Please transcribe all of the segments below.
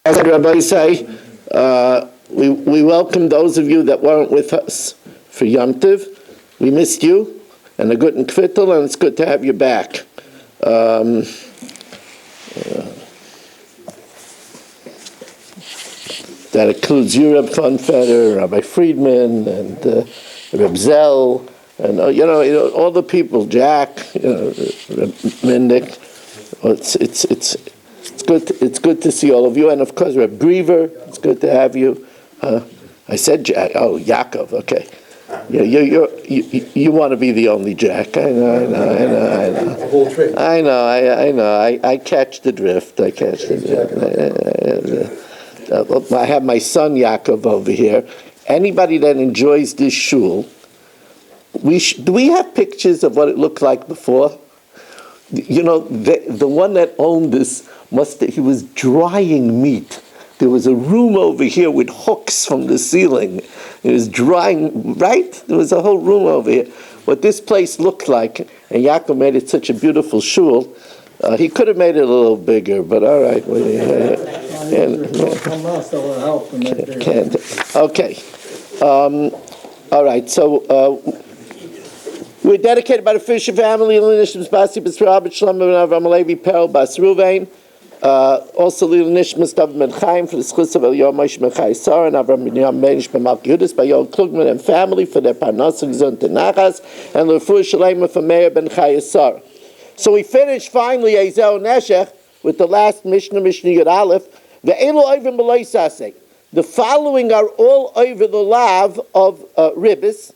As Rabbi say, we welcome those of you that weren't with us for Yom Tov. We missed you, and a good and kvittel, and it's good to have you back. That includes you, Reb Funfetter, Rabbi Friedman, and Reb Zell, and all the people, Jack, Reb Mendick. It's good to see all of you, and of course Reb Griever. It's good to have you. I said Jack. Oh, Yaakov. Okay. Yeah, you want to be the only Jack. I know. I catch the drift. I have my son Yaakov over here. Anybody that enjoys this shul, do we have pictures of what it looked like before? The one that owned this he was drying meat. There was a room over here with hooks from the ceiling. It was drying, right? There was a whole room over here. What this place looked like, and Yaakov made it such a beautiful shul. He could have made it a little bigger, but all right. Okay. All right, so we're dedicated by the Fisher family, Nishmas Basi B'Srab Shlomo ben Avram Levi Perl Bas Ruvain. Also Lil Nishmas Dav Ben Chaim for the schus of Yomis Ben Chai Sar and Avram Ben Yom Benish Ben Malki Yudis by Yoel Klugman and family for their Parnas and Zon Tenachas and L'Refuah Shalema for Meir Ben Chai Sar. So we finished finally Ezel Neshech with the last Mishna Yud Aleph. Ve'elu Oivim B'Loi Saseh. The following are all over the lav of Ribis,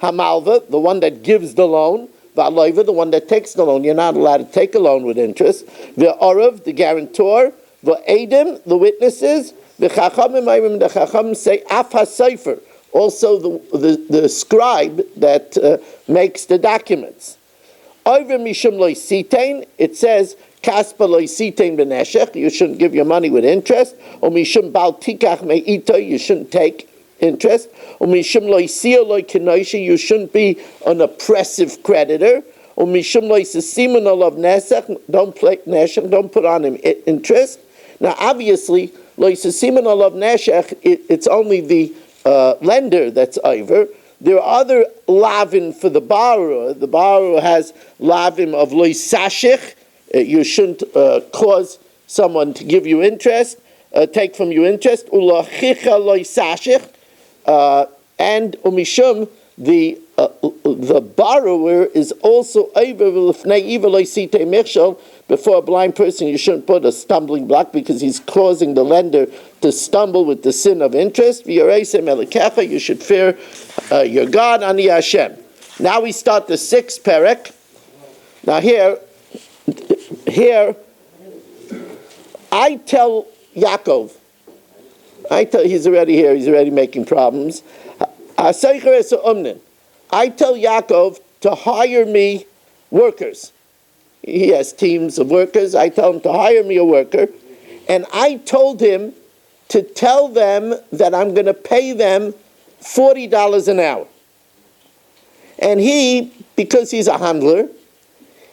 Hamalva, the one that gives the loan, Va'aloiva, the one that takes the loan. You're not allowed to take a loan with interest. Ve'orav, the guarantor. Ve'edim, the witnesses. Ve'chachamim, the chacham say af ha-sefer, also the scribe that makes the documents. Over mishum loy sitein, it says kaspa loy sitein b'neshech, you shouldn't give your money with interest. Or mishum bal tikach me'ito, you shouldn't take interest. Or mishum loy sio loy kenoishi, you shouldn't be an oppressive creditor. Or mishum loy sesimen olav nesech, don't put on him interest. Now obviously loy sesimen olav neshech, it's only the lender that's over. There are other lavin for the borrower. The borrower has lavim of loy sashich. You shouldn't cause someone to give you interest, take from you interest. Ulachicha loy sashich. And umishum, the borrower is also before a blind person. You shouldn't put a stumbling block because he's causing the lender to stumble with the sin of interest. You should fear your God, Ani Hashem. Now we start the 6th perek. Now here, I tell Yaakov, he's already here, he's already making problems. I tell Yaakov to hire me workers. He has teams of workers. I tell him to hire me a worker. And I told him to tell them that I'm going to pay them $40 an hour. And he, because he's a handler,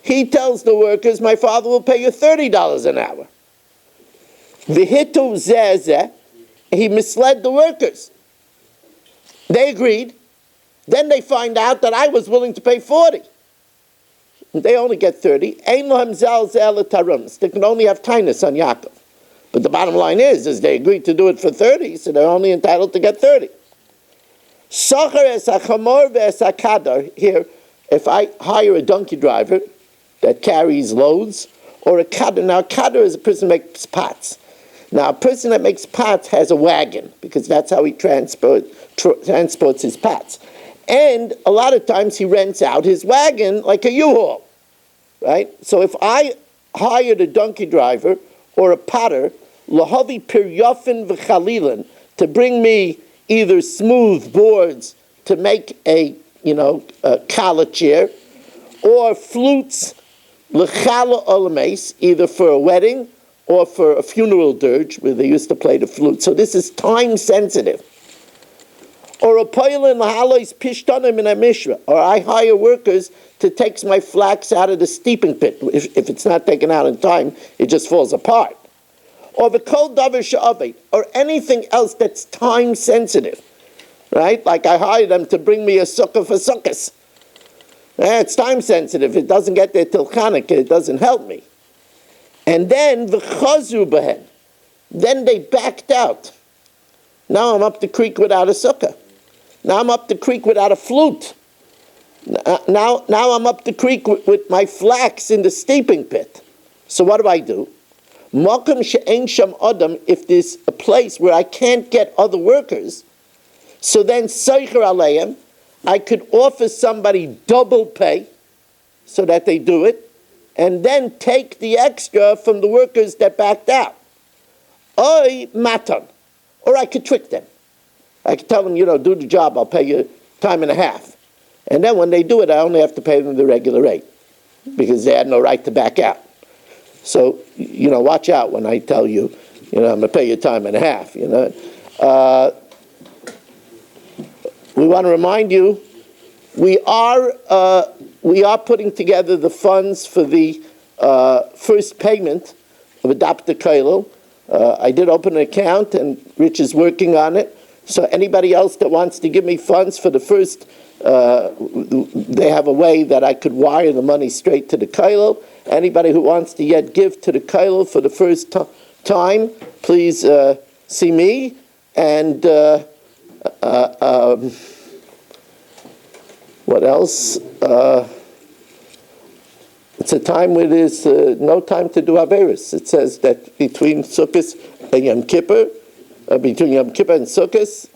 he tells the workers, my father will pay you $30 an hour. V'hitu zeh. He misled the workers. They agreed. Then they find out that I was willing to pay 40. They only get 30. Ein lohem zel tarums. They can only have kindness on Yaakov. But the bottom line is they agreed to do it for 30, so they're only entitled to get 30. Socher es hachamor ve'es hakadar. Here, if I hire a donkey driver that carries loads, or a kadar. Now, a kadar is a person who makes pots. Now, a person that makes pots has a wagon, because that's how he transports his pots. And a lot of times he rents out his wagon like a U-Haul, right? So if I hired a donkey driver or a potter, lahavi piryofin v'chalilan, to bring me either smooth boards to make a kala chair, or flutes l'chala olames, either for a wedding or for a funeral dirge where they used to play the flute. So this is time sensitive. Or a poilin lahalois pishtanim in a mishra, or I hire workers to take my flax out of the steeping pit. If it's not taken out in time, it just falls apart. or the kol davar she'aved, or anything else that's time sensitive, right? Like I hired them to bring me a sukkah for sukkahs. It's time sensitive. It doesn't get there till Hanukkah. It doesn't help me. And then the chazu behen. Then they backed out. Now I'm up the creek without a sukkah. Now I'm up the creek without a flute. Now I'm up the creek with my flax in the steeping pit. So what do? Makom she'ein sham adam, if there's a place where I can't get other workers, so then seicher aleim, I could offer somebody double pay so that they do it, and then take the extra from the workers that backed out. Oy matan. Or I could trick them. I could tell them, do the job, I'll pay you time and a half. And then when they do it, I only have to pay them the regular rate because they had no right to back out. So, watch out when I tell you, I'm going to pay you time and a half, We want to remind you, we are putting together the funds for the first payment of Adopt a Kollel. I did open an account, and Rich is working on it. So anybody else that wants to give me funds for the first, they have a way that I could wire the money straight to the Kollel. Anybody who wants to yet give to the Kollel for the first time, please see me. And what else? It's a time where there's no time to do Averis. It says that between Sukkot and Yom Kippur, between Yom Kippur and Sukkot,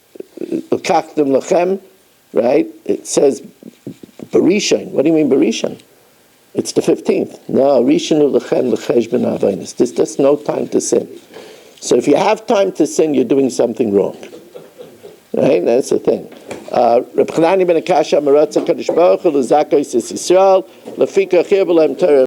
L'kachtem Lachem, right? It says Barishan. What do you mean Barishan? It's the 15th. No, Rishonu Lachem L'cheshbon Aveinos. There's just no time to sin. So if you have time to sin, you're doing something wrong. Right? That's the thing. Reb Chanani ben Akasha Maratza Kadosh Baruch Hu L'Zakos Yisrael L'Fika Chir B'Lehem Torah